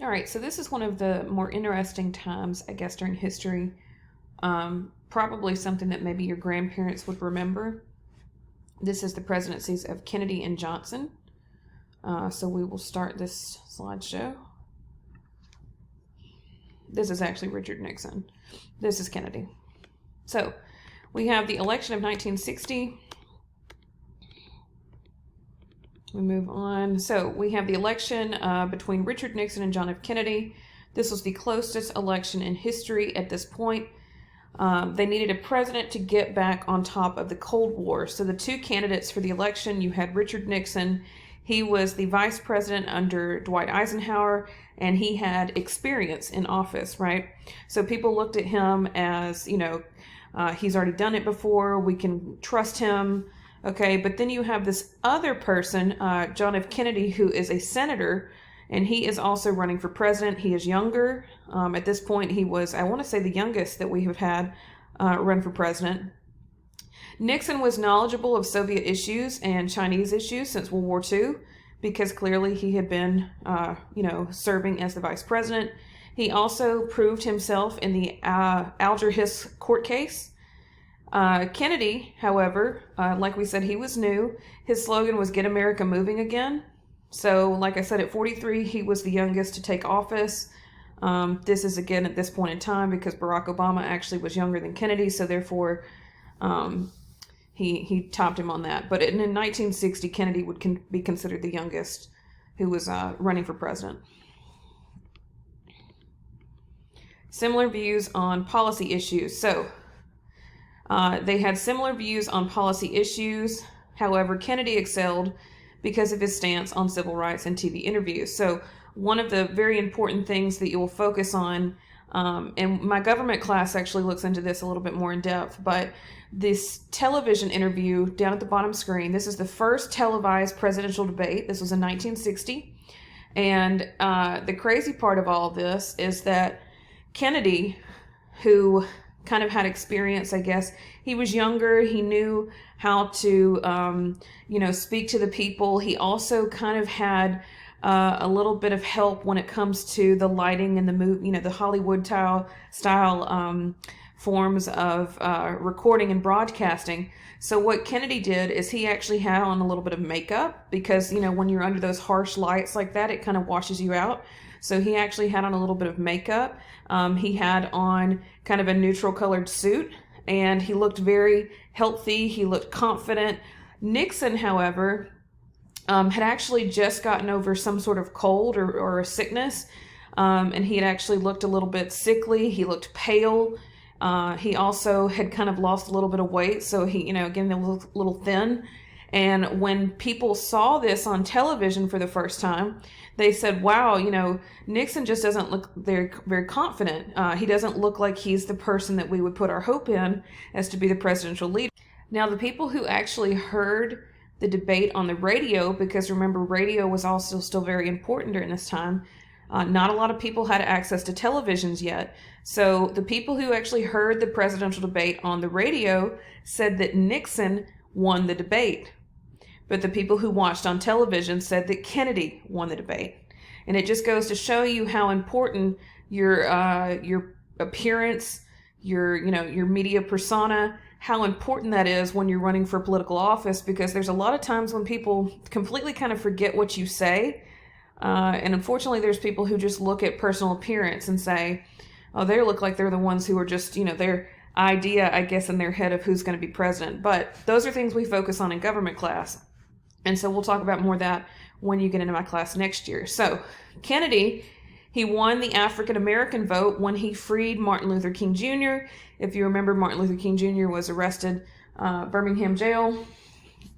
All right, so this is one of the more interesting times, I guess, during history. Probably something that maybe your grandparents would remember. This is the presidencies of Kennedy and Johnson. So we will start this slideshow. This is actually Richard Nixon. This is Kennedy. So we have the election of 1960. We move on. So we have the election between Richard Nixon and John F. Kennedy. This was the closest election in history at this point. They needed a president to get back on top of the Cold War. So the two candidates for the election, you had Richard Nixon. He was the vice president under Dwight Eisenhower, and he had experience in office, right? So people looked at him as, he's already done it before. We can trust him. Okay, but then you have this other person, John F. Kennedy, who is a senator, and he is also running for president. He is younger. At this point, he was, I want to say, the youngest that we have had run for president. Nixon was knowledgeable of Soviet issues and Chinese issues since World War II, because clearly he had been, serving as the vice president. He also proved himself in the Alger Hiss court case. Kennedy, however, like we said, he was new. His slogan was "Get America Moving Again." So, like I said, at 43, he was the youngest to take office. This is, again, at this point in time, because Barack Obama actually was younger than Kennedy, so therefore he topped him on that. But in 1960, Kennedy would be considered the youngest who was running for president. Similar views on policy issues. So, they had similar views on policy issues. However, Kennedy excelled because of his stance on civil rights and TV interviews. So one of the very important things that you will focus on, and my government class actually looks into this a little bit more in depth, but this television interview down at the bottom screen, this is the first televised presidential debate. This was in 1960. And the crazy part of all of this is that Kennedy, who kind of had experience, I guess. He was younger. He knew how to, speak to the people. He also kind of had a little bit of help when it comes to the lighting and the the Hollywood style forms of recording and broadcasting. So what Kennedy did is he actually had on a little bit of makeup because, when you're under those harsh lights like that, it kind of washes you out. So he actually had on a little bit of makeup. He had on kind of a neutral colored suit, and he looked very healthy. He looked confident. Nixon, however, had actually just gotten over some sort of cold or a sickness, and he had actually looked a little bit sickly. He looked pale. He also had kind of lost a little bit of weight, so he, again, a little thin. And when people saw this on television for the first time, they said, wow, Nixon just doesn't look very, very confident. He doesn't look like he's the person that we would put our hope in as to be the presidential leader. Now, the people who actually heard the debate on the radio, because remember, radio was also still very important during this time, not a lot of people had access to televisions yet. So the people who actually heard the presidential debate on the radio said that Nixon won the debate. But the people who watched on television said that Kennedy won the debate. And it just goes to show you how important your appearance, your media persona, how important that is when you're running for political office, because there's a lot of times when people completely kind of forget what you say. And unfortunately, there's people who just look at personal appearance and say, oh, they look like they're the ones who are just, their idea, I guess, in their head of who's going to be president. But those are things we focus on in government class. And so we'll talk about more of that when you get into my class next year. So Kennedy, he won the African American vote when he freed Martin Luther King Jr. If you remember, Martin Luther King Jr. was arrested Birmingham jail.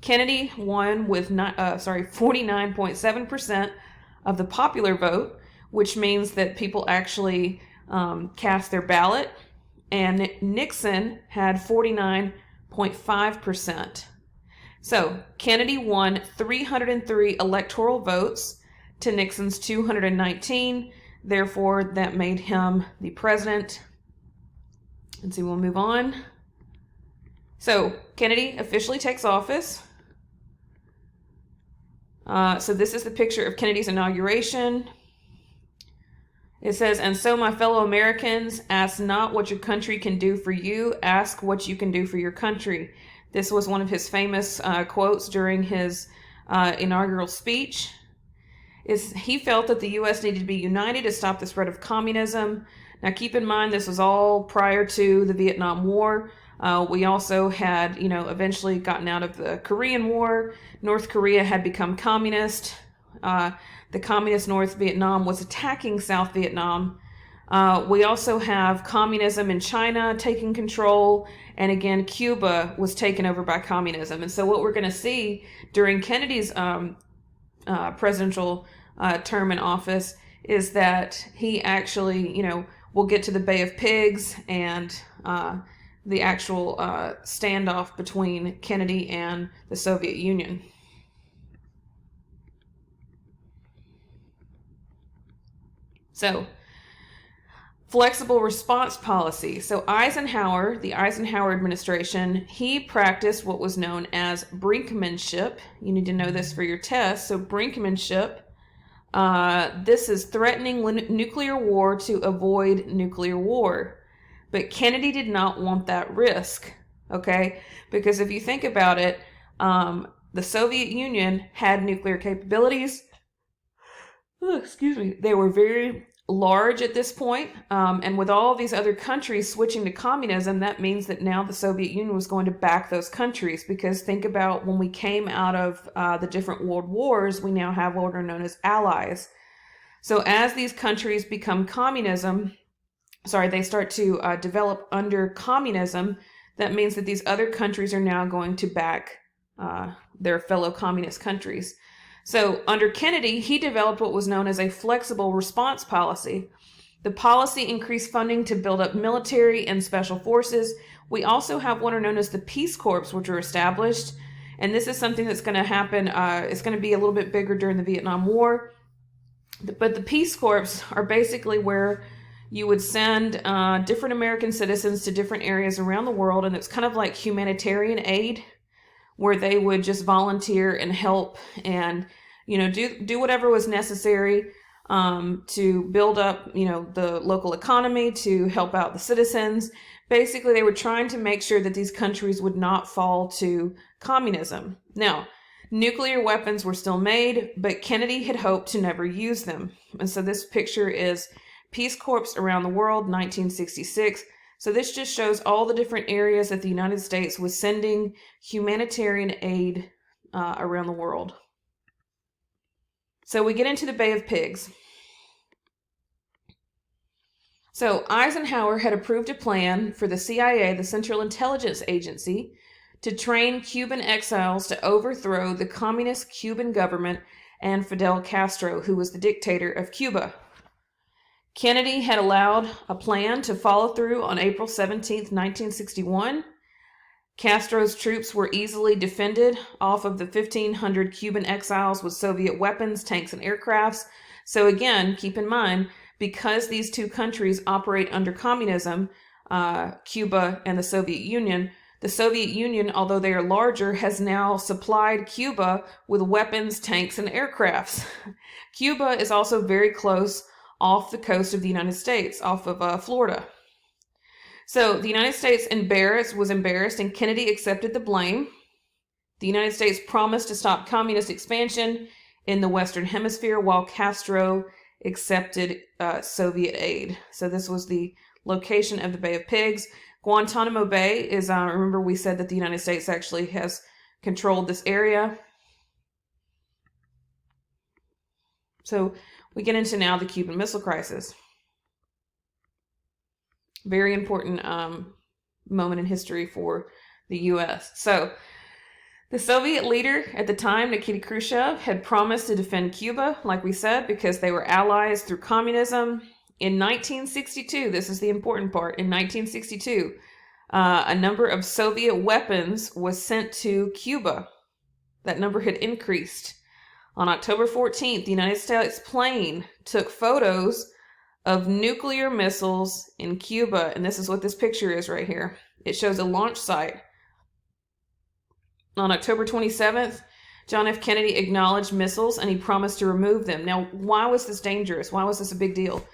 Kennedy won with 49.7% of the popular vote, which means that people actually cast their ballot. And Nixon had 49.5%. So Kennedy won 303 electoral votes to Nixon's 219. Therefore, that made him the president. And so we'll move on. So Kennedy officially takes office. So this is the picture of Kennedy's inauguration. It says, and so my fellow Americans, ask not what your country can do for you, ask what you can do for your country. This was one of his famous quotes during his inaugural speech. He felt that the U.S. needed to be united to stop the spread of communism. Now keep in mind, this was all prior to the Vietnam War. We also had, eventually gotten out of the Korean War. North Korea had become communist. The communist North Vietnam was attacking South Vietnam. We also have communism in China taking control. And again, Cuba was taken over by communism. And so what we're going to see during Kennedy's presidential term in office is that he actually, will get to the Bay of Pigs and the actual standoff between Kennedy and the Soviet Union. So, flexible response policy. So Eisenhower, the Eisenhower administration, he practiced what was known as brinkmanship. You need to know this for your test. So brinkmanship, this is threatening nuclear war to avoid nuclear war. But Kennedy did not want that risk, okay? Because if you think about it, the Soviet Union had nuclear capabilities. Oh, excuse me. They were very large at this point, and with all these other countries switching to communism, that means that now the Soviet Union was going to back those countries, because think about when we came out of the different world wars, we now have what are known as allies. So as these countries become they start to develop under communism, that means that these other countries are now going to back their fellow communist countries. So under Kennedy, he developed what was known as a flexible response policy. The policy increased funding to build up military and special forces. We also have what are known as the Peace Corps, which were established. And this is something that's going to happen. It's going to be a little bit bigger during the Vietnam War. But the Peace Corps are basically where you would send different American citizens to different areas around the world. And it's kind of like humanitarian aid, where they would just volunteer and help and, do whatever was necessary to build up, the local economy, to help out the citizens. Basically, they were trying to make sure that these countries would not fall to communism. Now, nuclear weapons were still made, but Kennedy had hoped to never use them. And so this picture is Peace Corps around the world, 1966. So this just shows all the different areas that the United States was sending humanitarian aid around the world. So we get into the Bay of Pigs. So Eisenhower had approved a plan for the CIA, the Central Intelligence Agency, to train Cuban exiles to overthrow the communist Cuban government and Fidel Castro, who was the dictator of Cuba. Kennedy had allowed a plan to follow through on April 17, 1961. Castro's troops were easily defended off of the 1,500 Cuban exiles with Soviet weapons, tanks, and aircrafts. So again, keep in mind, because these two countries operate under communism, Cuba and the Soviet Union, although they are larger, has now supplied Cuba with weapons, tanks, and aircrafts. Cuba is also very close off the coast of the United States, off of Florida. So the United States was embarrassed, and Kennedy accepted the blame. The United States promised to stop communist expansion in the Western Hemisphere, while Castro accepted Soviet aid. So this was the location of the Bay of Pigs. Guantanamo Bay is, remember we said that the United States actually has controlled this area. So we get into now the Cuban Missile Crisis. Very important moment in history for the U.S. So the Soviet leader at the time, Nikita Khrushchev, had promised to defend Cuba, like we said, because they were allies through communism. In 1962, this is the important part, in 1962, a number of Soviet weapons was sent to Cuba. That number had increased. On October 14th, the United States plane took photos of nuclear missiles in Cuba, and this is what this picture is right here. It shows a launch site. On October 27th, John F. Kennedy acknowledged missiles, and he promised to remove them. Now, why was this dangerous? Why was this a big deal?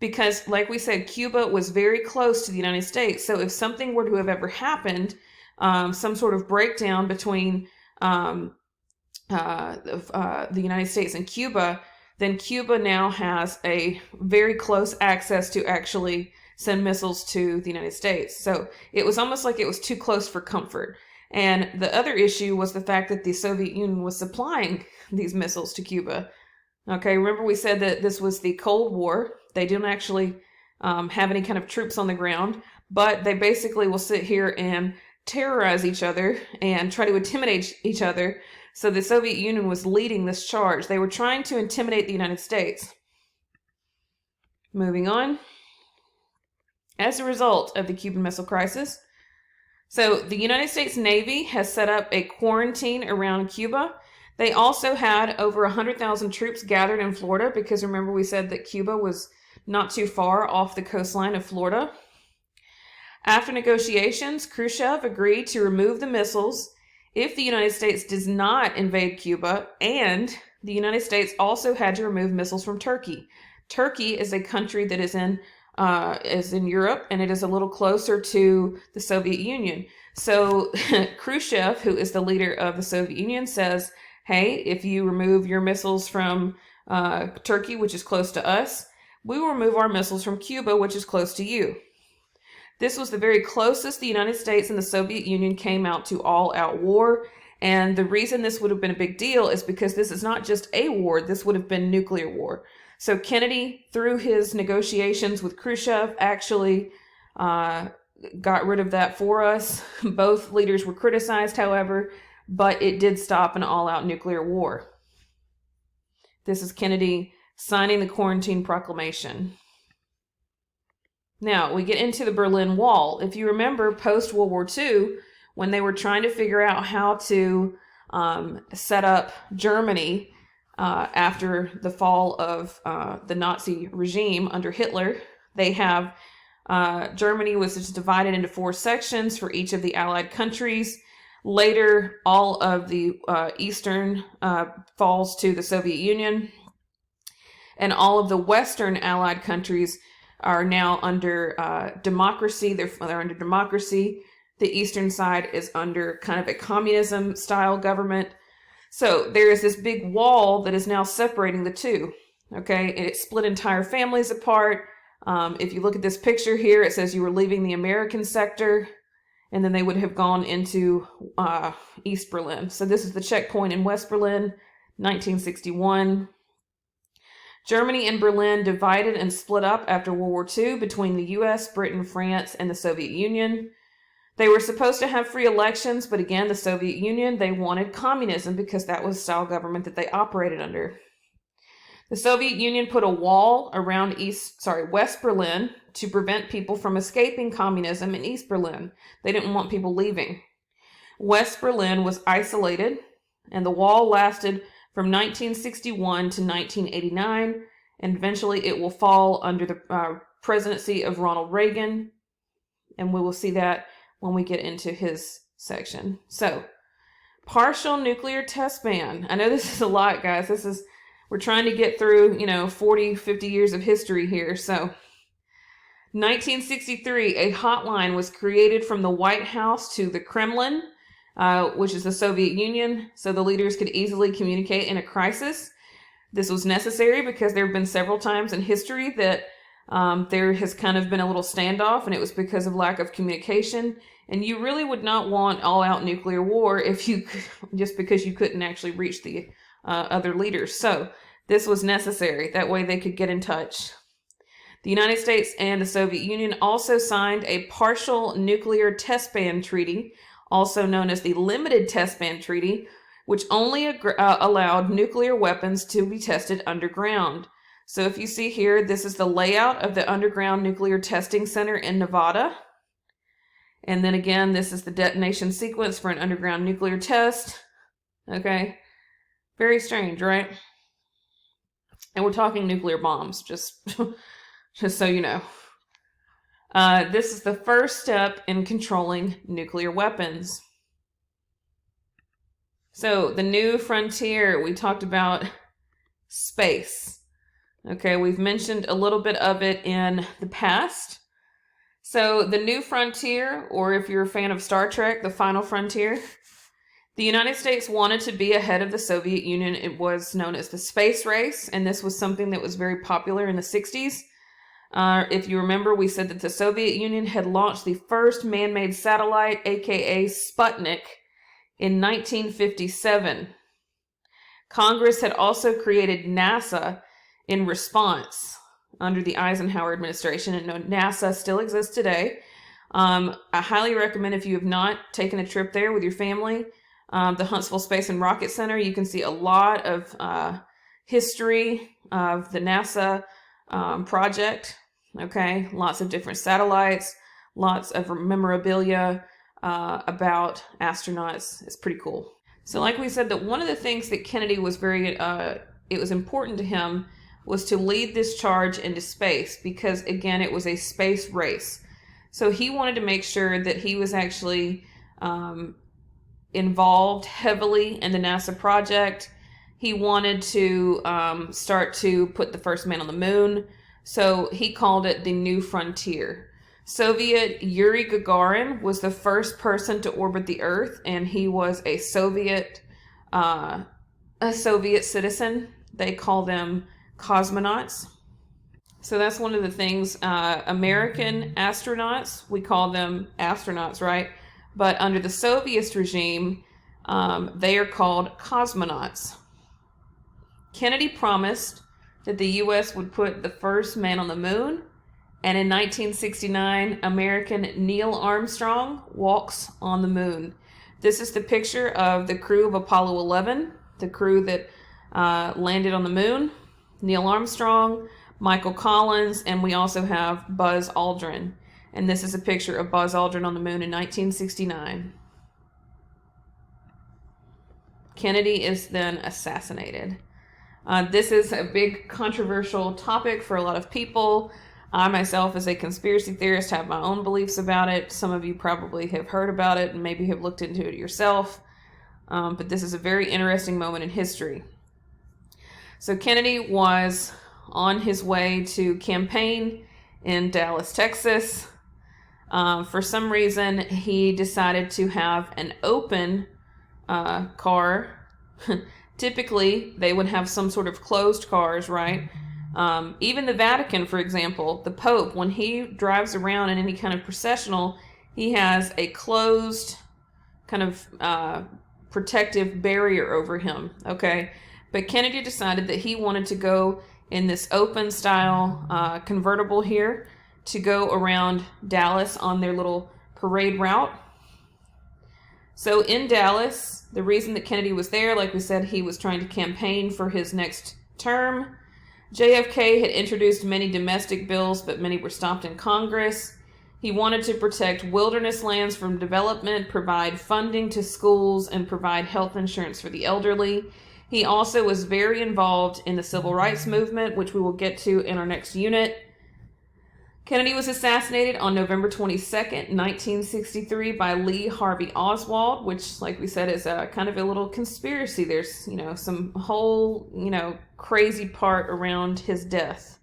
because, like we said, Cuba was very close to the United States. So if something were to have ever happened, some sort of breakdown between the United States and Cuba, then Cuba now has a very close access to actually send missiles to the United States. So it was almost like it was too close for comfort. And the other issue was the fact that the Soviet Union was supplying these missiles to Cuba. Okay, remember we said that this was the Cold War. They didn't actually have any kind of troops on the ground, but they basically will sit here and terrorize each other and try to intimidate each other. So the Soviet Union was leading this charge. They were trying to intimidate the United States. Moving on. As a result of the Cuban Missile Crisis, so the United States Navy has set up a quarantine around Cuba. They also had over 100,000 troops gathered in Florida because remember we said that Cuba was not too far off the coastline of Florida. After negotiations, Khrushchev agreed to remove the missiles if the United States does not invade Cuba, and the United States also had to remove missiles from Turkey. Turkey is a country that is in Europe, and it is a little closer to the Soviet Union. So Khrushchev, who is the leader of the Soviet Union, says, hey, if you remove your missiles from Turkey, which is close to us, we will remove our missiles from Cuba, which is close to you. This was the very closest the United States and the Soviet Union came out to all-out war. And the reason this would have been a big deal is because this is not just a war, this would have been nuclear war. So Kennedy, through his negotiations with Khrushchev, actually got rid of that for us. Both leaders were criticized, however, but it did stop an all-out nuclear war. This is Kennedy signing the Quarantine Proclamation. Now, we get into the Berlin Wall. If you remember, post-World War II, when they were trying to figure out how to set up Germany after the fall of the Nazi regime under Hitler, they have Germany was just divided into 4 sections for each of the Allied countries. Later, all of the Eastern falls to the Soviet Union, and all of the Western Allied countries are now under democracy. They're under democracy. The Eastern side is under kind of a communism-style government. So there is this big wall that is now separating the two. Okay, and it split entire families apart. If you look at this picture here, it says you were leaving the American sector, and then they would have gone into East Berlin. So this is the checkpoint in West Berlin, 1961. Germany and Berlin divided and split up after World War II between the US, Britain, France, and the Soviet Union. They were supposed to have free elections, but again, the Soviet Union, they wanted communism because that was the style government that they operated under. The Soviet Union put a wall around West Berlin to prevent people from escaping communism in East Berlin. They didn't want people leaving. West Berlin was isolated, and the wall lasted from 1961 to 1989, and eventually it will fall under the presidency of Ronald Reagan, and we will see that when we get into his section. So, partial nuclear test ban. I know this is a lot, guys. We're trying to get through, 40, 50 years of history here. So, 1963, a hotline was created from the White House to the Kremlin, which is the Soviet Union, so the leaders could easily communicate in a crisis. This was necessary because there have been several times in history that there has kind of been a little standoff, and it was because of lack of communication. And you really would not want all-out nuclear war just because you couldn't actually reach the other leaders. So this was necessary. That way they could get in touch. The United States and the Soviet Union also signed a partial nuclear test ban treaty, also known as the Limited Test Ban Treaty, which only allowed nuclear weapons to be tested underground. So if you see here, this is the layout of the underground nuclear testing center in Nevada. And then again, this is the detonation sequence for an underground nuclear test. Okay. Very strange, right? And we're talking nuclear bombs, just so you know. This is the first step in controlling nuclear weapons. So the new frontier, we talked about space. Okay, we've mentioned a little bit of it in the past. So the New Frontier, or if you're a fan of Star Trek, the Final Frontier, the United States wanted to be ahead of the Soviet Union. It was known as the space race, and this was something that was very popular in the 60s. If you remember, we said that the Soviet Union had launched the first man-made satellite, aka Sputnik, in 1957. Congress had also created NASA in response under the Eisenhower administration, and NASA still exists today. I highly recommend, if you have not taken a trip there with your family, the Huntsville Space and Rocket Center. You can see a lot of history of the NASA project. Okay, lots of different satellites, lots of memorabilia about astronauts. It's pretty cool. So like we said, that one of the things that Kennedy was it was important to him was to lead this charge into space, because again, it was a space race. So he wanted to make sure that he was actually involved heavily in the NASA project. He wanted to start to put the first man on the moon. So he called it the New Frontier. Soviet Yuri Gagarin was the first person to orbit the Earth, and he was a Soviet citizen. They call them cosmonauts. So that's one of the things. American astronauts, we call them astronauts, right? But under the Soviet regime, they are called cosmonauts. Kennedy promised that the U.S. would put the first man on the moon, and in 1969, American Neil Armstrong walks on the moon. This is the picture of the crew of Apollo 11, the crew that landed on the moon. Neil Armstrong, Michael Collins, and we also have Buzz Aldrin. And this is a picture of Buzz Aldrin on the moon in 1969. Kennedy is then assassinated. This is a big controversial topic for a lot of people. I myself, as a conspiracy theorist, have my own beliefs about it. Some of you probably have heard about it and maybe have looked into it yourself. But this is a very interesting moment in history. So Kennedy was on his way to campaign in Dallas, Texas. For some reason, he decided to have an open car. Typically, they would have some sort of closed cars, right? Even the Vatican, for example, the Pope, when he drives around in any kind of processional, he has a closed kind of protective barrier over him, okay? But Kennedy decided that he wanted to go in this open style convertible here to go around Dallas on their little parade route. So in Dallas, the reason that Kennedy was there, like we said, he was trying to campaign for his next term. JFK had introduced many domestic bills, but many were stopped in Congress. He wanted to protect wilderness lands from development, provide funding to schools, and provide health insurance for the elderly. He also was very involved in the civil rights movement, which we will get to in our next unit. Kennedy was assassinated on November 22nd, 1963 by Lee Harvey Oswald, which, like we said, is a kind of a little conspiracy. There's, some whole, crazy part around his death.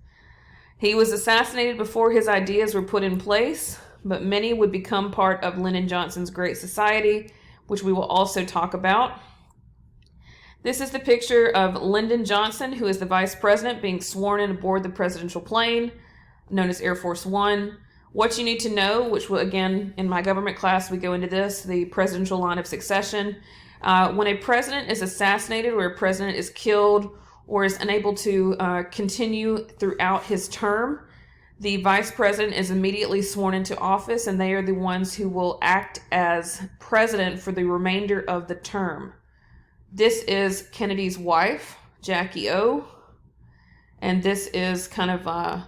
He was assassinated before his ideas were put in place, but many would become part of Lyndon Johnson's Great Society, which we will also talk about. This is the picture of Lyndon Johnson, who is the vice president, being sworn in aboard the presidential plane, known as Air Force One. What you need to know, which will, again, in my government class, we go into this, the presidential line of succession. When a president is assassinated or a president is killed or is unable to continue throughout his term, the vice president is immediately sworn into office, and they are the ones who will act as president for the remainder of the term. This is Kennedy's wife, Jackie O. And this is kind of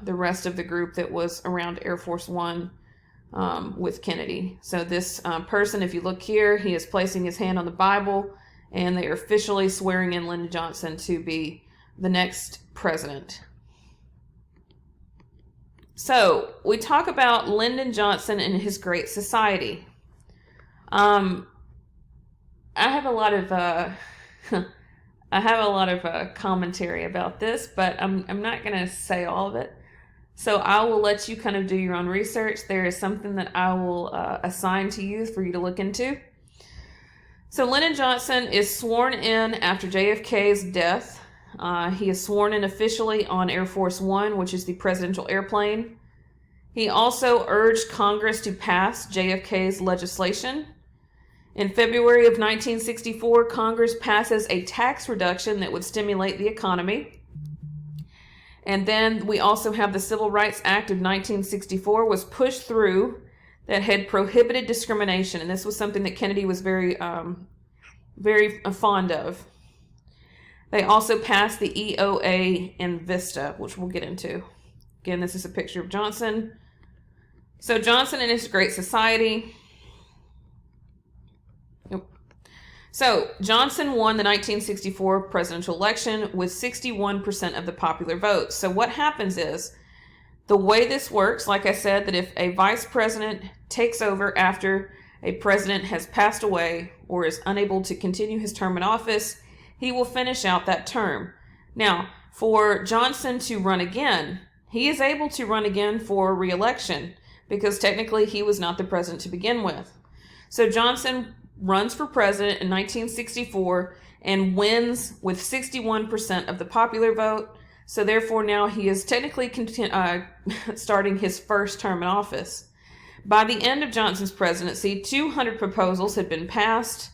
the rest of the group that was around Air Force One with Kennedy. So this person, if you look here, he is placing his hand on the Bible, and they are officially swearing in Lyndon Johnson to be the next president. So we talk about Lyndon Johnson and his Great Society. I have a lot of I have a lot of commentary about this, but I'm not going to say all of it. So I will let you kind of do your own research. There is something that I will assign to you for you to look into. So Lyndon Johnson is sworn in after JFK's death. He is sworn in officially on Air Force One, which is the presidential airplane. He also urged Congress to pass JFK's legislation. In February of 1964, Congress passes a tax reduction that would stimulate the economy. And then we also have the Civil Rights Act of 1964 was pushed through that had prohibited discrimination. And this was something that Kennedy was very fond of. They also passed the EOA in VISTA, which we'll get into. Again, this is a picture of Johnson. So Johnson and his Great Society. So Johnson won the 1964 presidential election with 61% of the popular vote. So what happens is, the way this works, like I said, that if a vice president takes over after a president has passed away or is unable to continue his term in office, he will finish out that term. Now, for Johnson to run again, he is able to run again for re-election because technically he was not the president to begin with. So Johnson runs for president in 1964 and wins with 61% of the popular vote. So therefore now he is technically starting his first term in office. By the end of Johnson's presidency, 200 proposals had been passed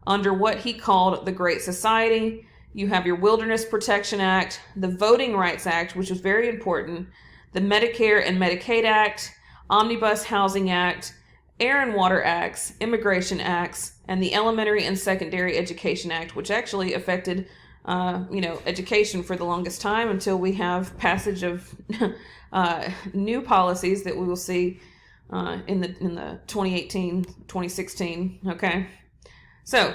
under what he called the Great Society. You have your Wilderness Protection Act, the Voting Rights Act, which was very important, the Medicare and Medicaid Act, Omnibus Housing Act, Air and Water Acts, Immigration Acts, and the Elementary and Secondary Education Act, which actually affected, education for the longest time until we have passage of new policies that we will see in the 2018, 2016. Okay, so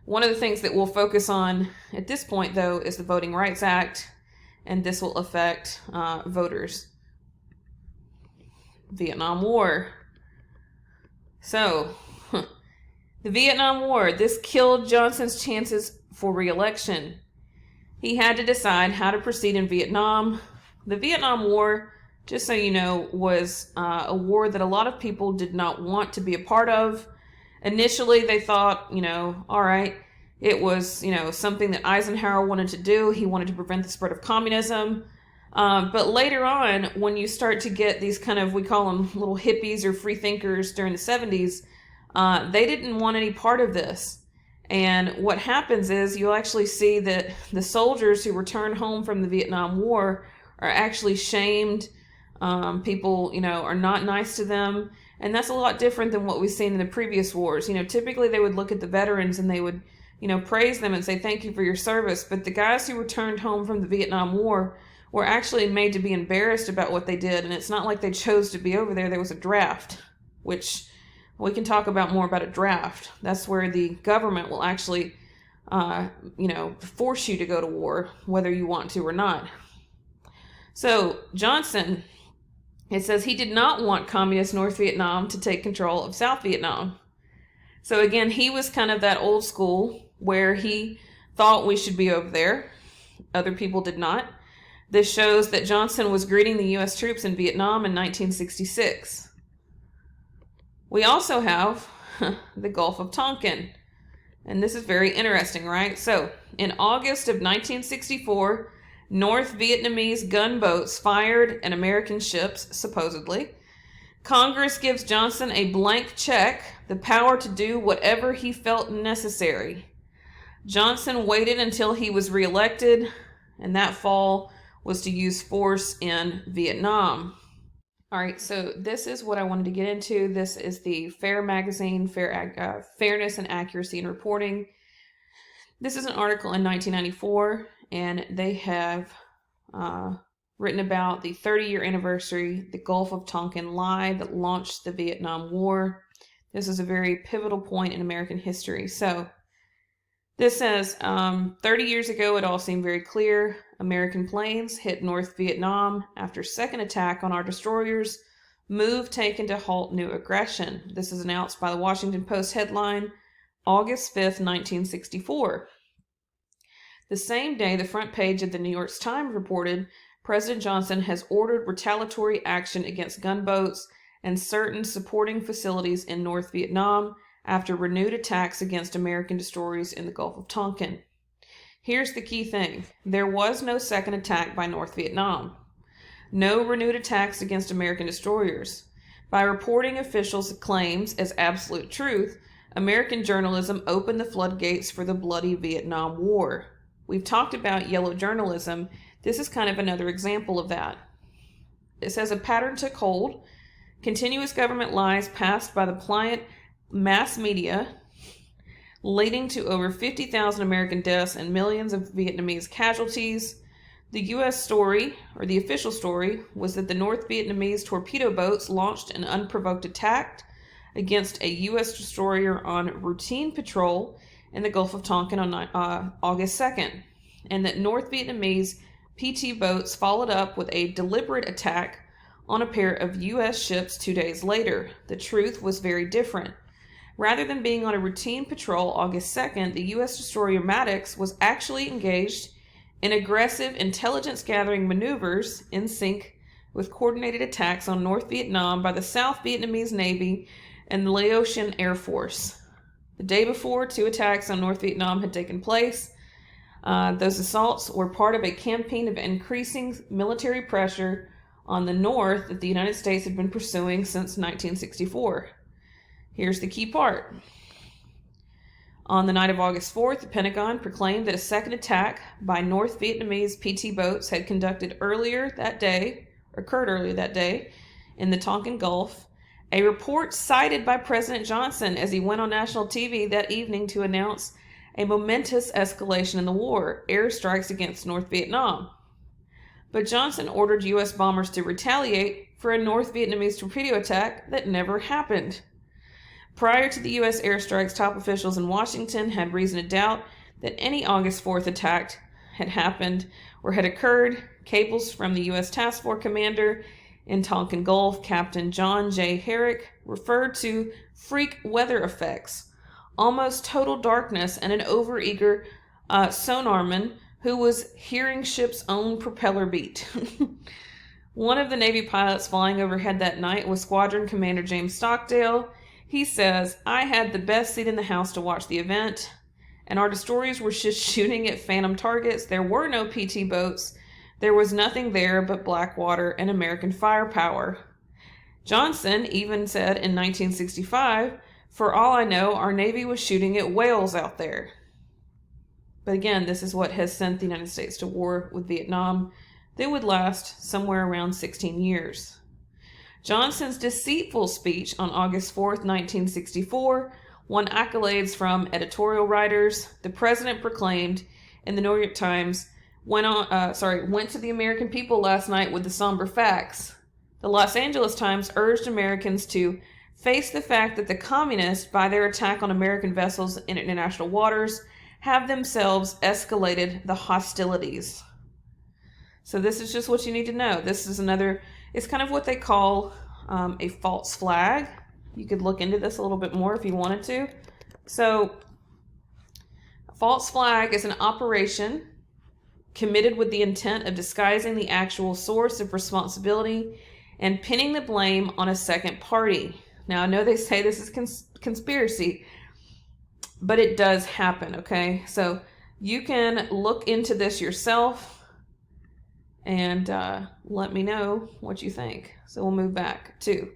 one of the things that we'll focus on at this point, though, is the Voting Rights Act, and this will affect voters. Vietnam War. So, the Vietnam War, this killed Johnson's chances for re-election. He had to decide how to proceed in Vietnam. The Vietnam War, just so you know, was a war that a lot of people did not want to be a part of. Initially, they thought, all right, it was, something that Eisenhower wanted to do. He wanted to prevent the spread of communism. But later on, when you start to get these kind of, we call them little hippies or free thinkers during the 70s, they didn't want any part of this. And what happens is you'll actually see that the soldiers who return home from the Vietnam War are actually shamed. People, are not nice to them. And that's a lot different than what we've seen in the previous wars. Typically they would look at the veterans and they would, praise them and say, thank you for your service. But the guys who returned home from the Vietnam War were actually made to be embarrassed about what they did. And it's not like they chose to be over there. There was a draft, which we can talk about more about a draft. That's where the government will actually, force you to go to war, whether you want to or not. So Johnson, it says he did not want communist North Vietnam to take control of South Vietnam. So again, he was kind of that old school where he thought we should be over there. Other people did not. This shows that Johnson was greeting the U.S. troops in Vietnam in 1966. We also have the Gulf of Tonkin. And this is very interesting, right? So, in August of 1964, North Vietnamese gunboats fired at American ships, supposedly. Congress gives Johnson a blank check, the power to do whatever he felt necessary. Johnson waited until he was reelected, and that fall was to use force in Vietnam. All right, so this is what I wanted to get into. This is the FAIR magazine, Fairness and Accuracy in Reporting. This is an article in 1994, and they have written about the 30-year anniversary, the Gulf of Tonkin lie that launched the Vietnam War. This is a very pivotal point in American history. So this says, 30 years ago, it all seemed very clear. American planes hit North Vietnam after second attack on our destroyers. Move taken to halt new aggression. This is announced by the Washington Post headline, August 5th, 1964. The same day, the front page of the New York Times reported President Johnson has ordered retaliatory action against gunboats and certain supporting facilities in North Vietnam after renewed attacks against American destroyers in the Gulf of Tonkin. Here's the key thing. There was no second attack by North Vietnam. No renewed attacks against American destroyers. By reporting officials' claims as absolute truth, American journalism opened the floodgates for the bloody Vietnam War. We've talked about yellow journalism. This is kind of another example of that. It says a pattern took hold. Continuous government lies passed by the pliant mass media, leading to over 50,000 American deaths and millions of Vietnamese casualties. The U.S. story, or the official story, was that the North Vietnamese torpedo boats launched an unprovoked attack against a U.S. destroyer on routine patrol in the Gulf of Tonkin on August 2nd, and that North Vietnamese PT boats followed up with a deliberate attack on a pair of U.S. ships 2 days later. The truth was very different. Rather than being on a routine patrol August 2nd, the U.S. destroyer Maddox was actually engaged in aggressive intelligence-gathering maneuvers in sync with coordinated attacks on North Vietnam by the South Vietnamese Navy and the Laotian Air Force. The day before, 2 attacks on North Vietnam had taken place. Those assaults were part of a campaign of increasing military pressure on the North that the United States had been pursuing since 1964. Here's the key part. On the night of August 4th, the Pentagon proclaimed that a second attack by North Vietnamese PT boats had occurred earlier that day in the Tonkin Gulf. A report cited by President Johnson as he went on national TV that evening to announce a momentous escalation in the war, airstrikes against North Vietnam. But Johnson ordered U.S. bombers to retaliate for a North Vietnamese torpedo attack that never happened. Prior to the U.S. airstrikes, top officials in Washington had reason to doubt that any August 4th attack had happened or had occurred. Cables from the U.S. Task Force commander in Tonkin Gulf, Captain John J. Herrick, referred to freak weather effects, almost total darkness, and an overeager sonarman who was hearing ship's own propeller beat. One of the Navy pilots flying overhead that night was Squadron Commander James Stockdale. He says, "I had the best seat in the house to watch the event, and our destroyers were just shooting at phantom targets. There were no PT boats. There was nothing there but black water and American firepower." Johnson even said in 1965, "For all I know, our Navy was shooting at whales out there." But again, this is what has sent the United States to war with Vietnam that would last somewhere around 16 years. Johnson's deceitful speech on August 4th, 1964, won accolades from editorial writers. The president proclaimed in the New York Times, went to the American people last night with the somber facts. The Los Angeles Times urged Americans to face the fact that the communists, by their attack on American vessels in international waters, have themselves escalated the hostilities. So this is just what you need to know. This is it's kind of what they call a false flag. You could look into this a little bit more if you wanted to. So a false flag is an operation committed with the intent of disguising the actual source of responsibility and pinning the blame on a second party. Now, I know they say this is conspiracy, but it does happen, okay? So you can look into this yourself and let me know what you think. So we'll move back to.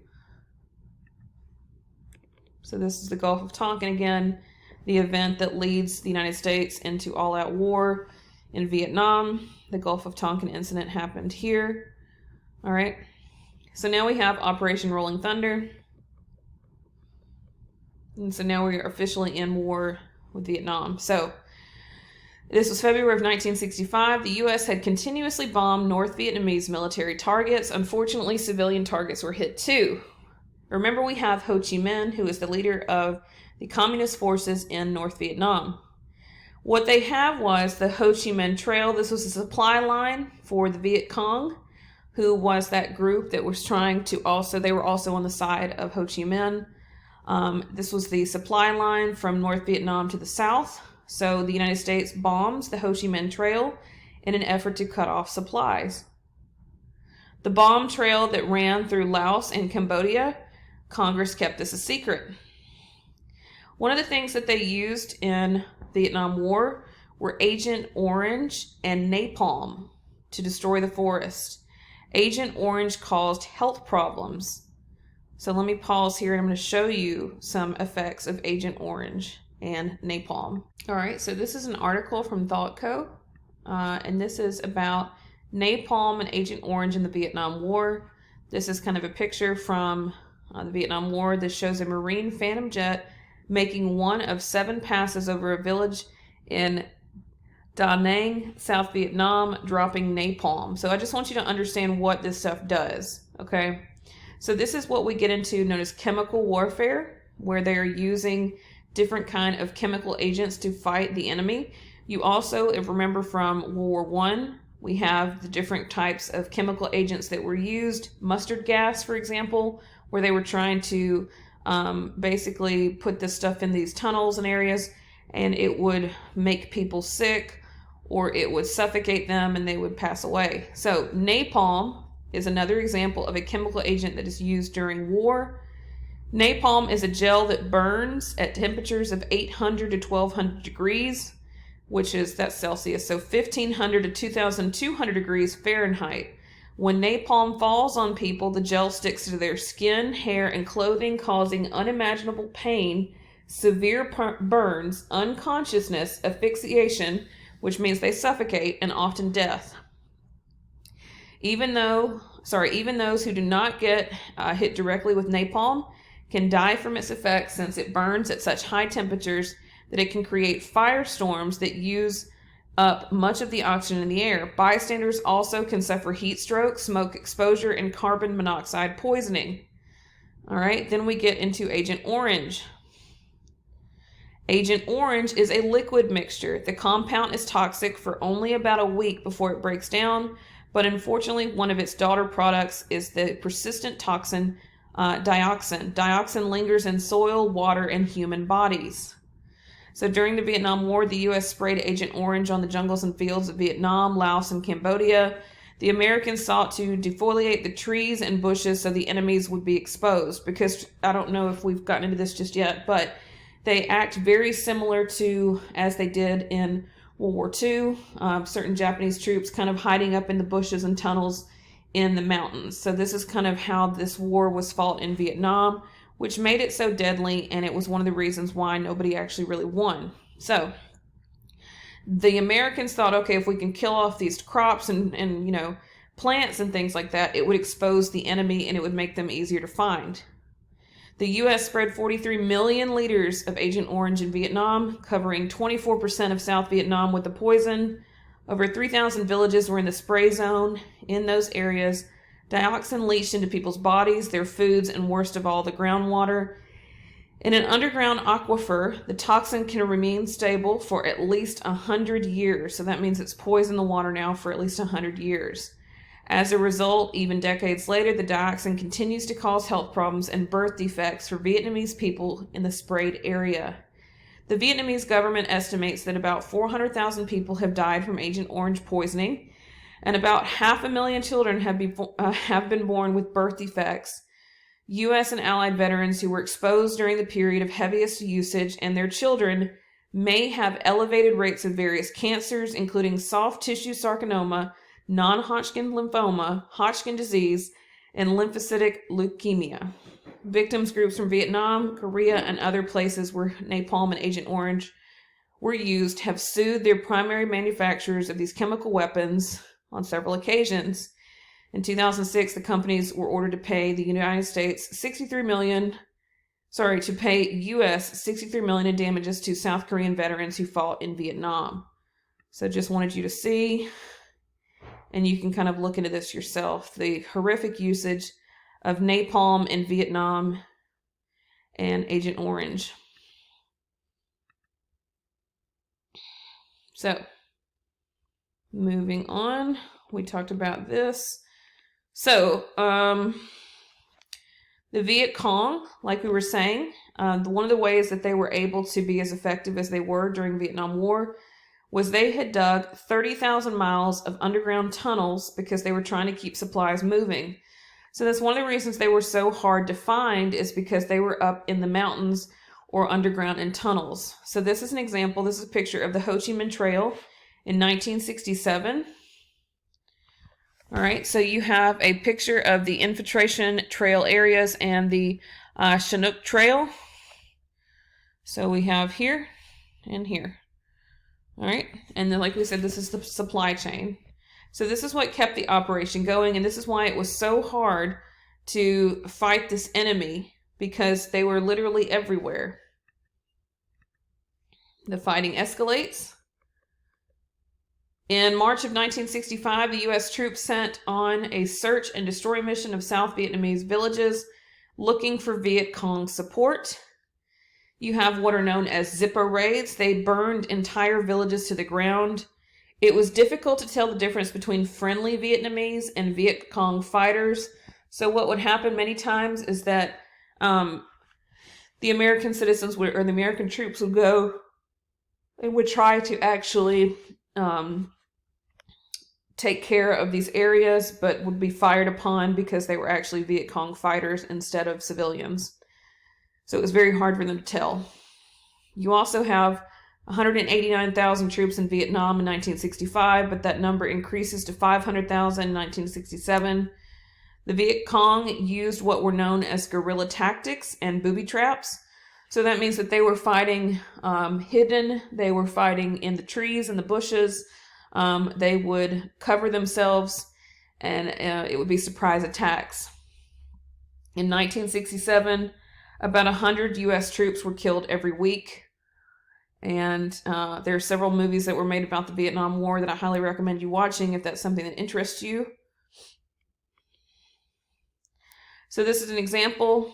So this is the Gulf of Tonkin again, the event that leads the United States into all-out war in Vietnam. The Gulf of Tonkin incident happened here. All right. So now we have Operation Rolling Thunder. And so now we are officially in war with Vietnam. So this was February of 1965. The U.S. had continuously bombed North Vietnamese military targets. Unfortunately, civilian targets were hit too. Remember, we have Ho Chi Minh, who is the leader of the communist forces in North Vietnam. What they have was the Ho Chi Minh Trail. This was a supply line for the Viet Cong, who was that group that was trying to they were also on the side of Ho Chi Minh. This was the supply line from North Vietnam to the south. So the United States bombs the Ho Chi Minh Trail in an effort to cut off supplies. The bomb trail that ran through Laos and Cambodia, Congress kept this a secret. One of the things that they used in the Vietnam War were Agent Orange and napalm to destroy the forest. Agent Orange caused health problems. So let me pause here and I'm going to show you some effects of Agent Orange and napalm. All right, so this is an article from ThoughtCo, and this is about napalm and Agent Orange in the Vietnam War. This is kind of a picture from the Vietnam War. This shows a Marine Phantom jet making one of 7 passes over a village in Da Nang, South Vietnam, dropping napalm. So I just want you to understand what this stuff does, okay? So this is what we get into known as chemical warfare, where they are using different kind of chemical agents to fight the enemy. You also, if remember from World War I, we have the different types of chemical agents that were used. Mustard gas, for example, where they were trying to basically put this stuff in these tunnels and areas, and it would make people sick or it would suffocate them and they would pass away. So napalm is another example of a chemical agent that is used during war. Napalm is a gel that burns at temperatures of 800 to 1200 degrees, that's Celsius, so 1500 to 2200 degrees Fahrenheit. When napalm falls on people, the gel sticks to their skin, hair, and clothing, causing unimaginable pain, severe burns, unconsciousness, asphyxiation, which means they suffocate, and often death. Even those who do not get hit directly with napalm can die from its effects, since it burns at such high temperatures that it can create firestorms that use up much of the oxygen in the air. Bystanders also can suffer heat stroke, smoke exposure, and carbon monoxide poisoning. All right, then we get into Agent Orange. Agent Orange is a liquid mixture. The compound is toxic for only about a week before it breaks down, but unfortunately, one of its daughter products is the persistent toxin dioxin. Dioxin lingers in soil, water, and human bodies. So during the Vietnam War, the U.S. sprayed Agent Orange on the jungles and fields of Vietnam, Laos, and Cambodia. The Americans sought to defoliate the trees and bushes so the enemies would be exposed, because I don't know if we've gotten into this just yet, but they act very similar to as they did in World War II. Certain Japanese troops kind of hiding up in the bushes and tunnels in the mountains. So this is kind of how this war was fought in Vietnam, which made it so deadly, and it was one of the reasons why nobody actually really won. So the Americans thought, okay, if we can kill off these crops and plants and things like that, it would expose the enemy and it would make them easier to find. The U.S. spread 43 million liters of Agent Orange in Vietnam, covering 24% of South Vietnam with the poison. Over 3,000 villages were in the spray zone. In those areas, dioxin leached into people's bodies, their foods, and worst of all, the groundwater. In an underground aquifer, the toxin can remain stable for at least 100 years. So that means it's poisoned the water now for at least 100 years. As a result, even decades later, the dioxin continues to cause health problems and birth defects for Vietnamese people in the sprayed area. The Vietnamese government estimates that about 400,000 people have died from Agent Orange poisoning, and about 500,000 children have been born with birth defects. U.S. and Allied veterans who were exposed during the period of heaviest usage and their children may have elevated rates of various cancers, including soft tissue sarcoma, non-Hodgkin lymphoma, Hodgkin disease, and lymphocytic leukemia. Victims groups from Vietnam, Korea, and other places where napalm and Agent Orange were used have sued their primary manufacturers of these chemical weapons on several occasions. In 2006, the companies were ordered to pay the United States US $63 million in damages to South Korean veterans who fought in Vietnam. So just wanted you to see, and you can kind of look into this yourself, the horrific usage of napalm in Vietnam and Agent Orange. So, moving on, we talked about this. So, The Viet Cong, like we were saying, one of the ways that they were able to be as effective as they were during the Vietnam War was they had dug 30,000 miles of underground tunnels because they were trying to keep supplies moving. So that's one of the reasons they were so hard to find, is because they were up in the mountains or underground in tunnels. So this is an example. This is a picture of the Ho Chi Minh Trail in 1967. All right, so you have a picture of the infiltration trail areas and the Chinook Trail. So we have here and here. All right, and then like we said, this is the supply chain. So this is what kept the operation going, and this is why it was so hard to fight this enemy, because they were literally everywhere. The fighting escalates. In March of 1965, the U.S. troops sent on a search and destroy mission of South Vietnamese villages looking for Viet Cong support. You have what are known as Zippo raids. They burned entire villages to the ground. It was difficult to tell the difference between friendly Vietnamese and Viet Cong fighters. So what would happen many times is that the American citizens would, or the American troops would go and would try to actually take care of these areas, but would be fired upon because they were actually Viet Cong fighters instead of civilians. So it was very hard for them to tell. You also have 189,000 troops in Vietnam in 1965, but that number increases to 500,000 in 1967. The Viet Cong used what were known as guerrilla tactics and booby traps. So that means that they were fighting hidden, they were fighting in the trees and the bushes. They would cover themselves, and it would be surprise attacks. In 1967, about 100 U.S. troops were killed every week. And there are several movies that were made about the Vietnam War that I highly recommend you watching if that's something that interests you. So this is an example.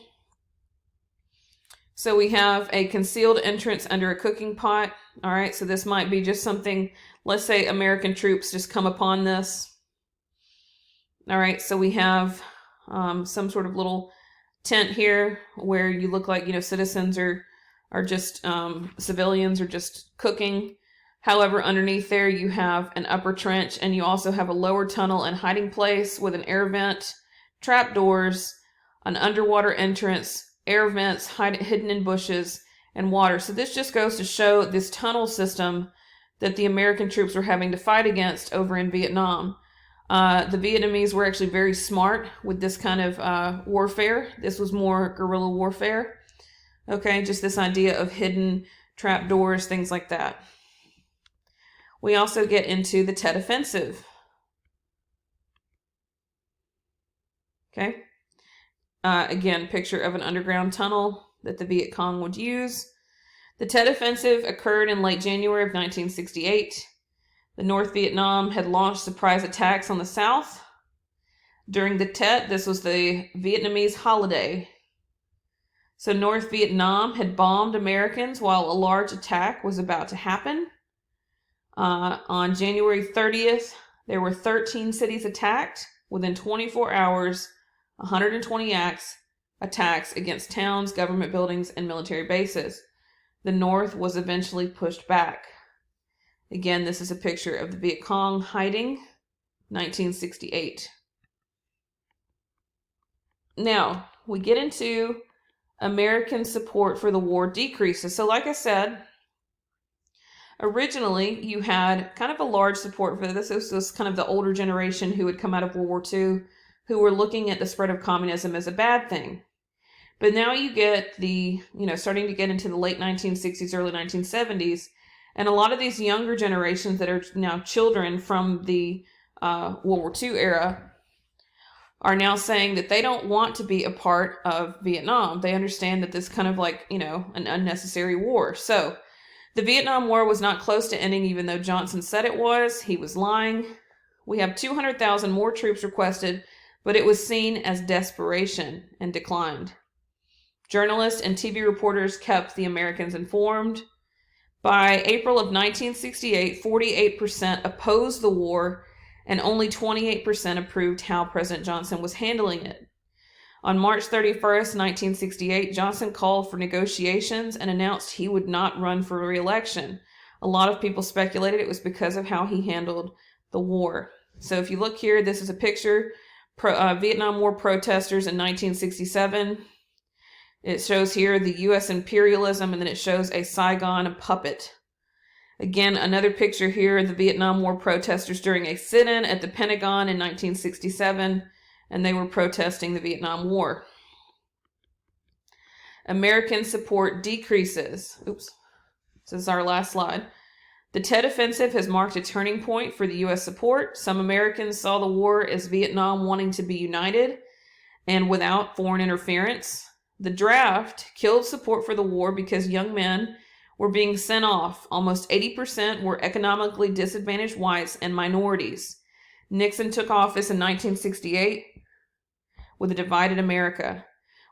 So we have a concealed entrance under a cooking pot. All right, so this might be just something, let's say American troops just come upon this. All right, so we have some sort of little tent here where you look like, citizens are just civilians are just cooking. However, underneath there you have an upper trench, and you also have a lower tunnel and hiding place with an air vent, trap doors, an underwater entrance, air vents hidden in bushes, and water. So this just goes to show this tunnel system that the American troops were having to fight against over in Vietnam. The Vietnamese were actually very smart with this kind of warfare. This was more guerrilla warfare. Okay, just this idea of hidden trapdoors, things like that. We also get into the Tet Offensive. Okay. Again, picture of an underground tunnel that the Viet Cong would use. The Tet Offensive occurred in late January of 1968. The North Vietnam had launched surprise attacks on the South. During the Tet, this was the Vietnamese holiday. So North Vietnam had bombed Americans while a large attack was about to happen. On January 30th, there were 13 cities attacked. Within 24 hours, 120 attacks against towns, government buildings, and military bases. The North was eventually pushed back. Again, this is a picture of the Viet Cong hiding, 1968. Now, we get into American support for the war decreases. So like I said, originally you had kind of a large support for this. This was kind of the older generation who had come out of World War II, who were looking at the spread of communism as a bad thing. But now you get the, starting to get into the late 1960s, early 1970s, and a lot of these younger generations that are now children from the World War II era are now saying that they don't want to be a part of Vietnam. They understand that this kind of an unnecessary war. So the Vietnam War was not close to ending, even though Johnson said it was. He was lying. We have 200,000 more troops requested, but it was seen as desperation and declined. Journalists and TV reporters kept the Americans informed. By April of 1968, 48% opposed the war, and only 28% approved how President Johnson was handling it. On March 31st, 1968, Johnson called for negotiations and announced he would not run for re-election. A lot of people speculated it was because of how he handled the war. So if you look here, this is a picture, Vietnam War protesters in 1967. It shows here the U.S. imperialism, and then it shows a Saigon puppet. Again, another picture here, the Vietnam War protesters during a sit-in at the Pentagon in 1967, and they were protesting the Vietnam War. American support decreases. Oops. This is our last slide. The Tet Offensive has marked a turning point for the U.S. support. Some Americans saw the war as Vietnam wanting to be united and without foreign interference. The draft killed support for the war because young men were being sent off. Almost 80% were economically disadvantaged whites and minorities. Nixon took office in 1968 with a divided America.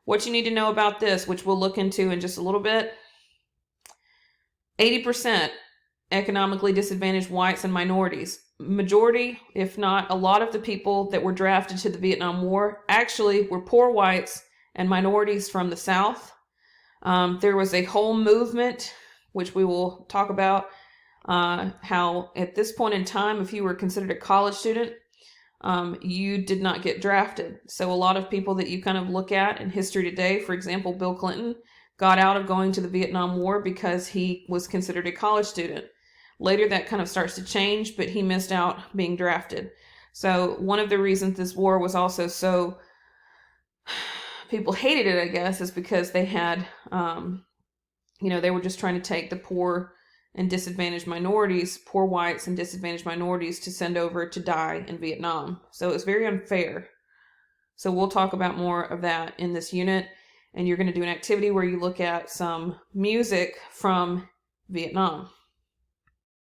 What you need to know about this, which we'll look into in just a little bit, 80% economically disadvantaged whites and minorities. Majority, if not a lot of the people that were drafted to the Vietnam War actually were poor whites and minorities from the South. There was a whole movement, which we will talk about, how at this point in time, if you were considered a college student, you did not get drafted. So a lot of people that you kind of look at in history today, for example, Bill Clinton, got out of going to the Vietnam War because he was considered a college student. Later that kind of starts to change, but he missed out being drafted. So one of the reasons this war was also so, people hated it, I guess, is because they had, they were just trying to take the poor and disadvantaged minorities, poor whites and disadvantaged minorities, to send over to die in Vietnam. So it was very unfair. So we'll talk about more of that in this unit. And you're going to do an activity where you look at some music from Vietnam.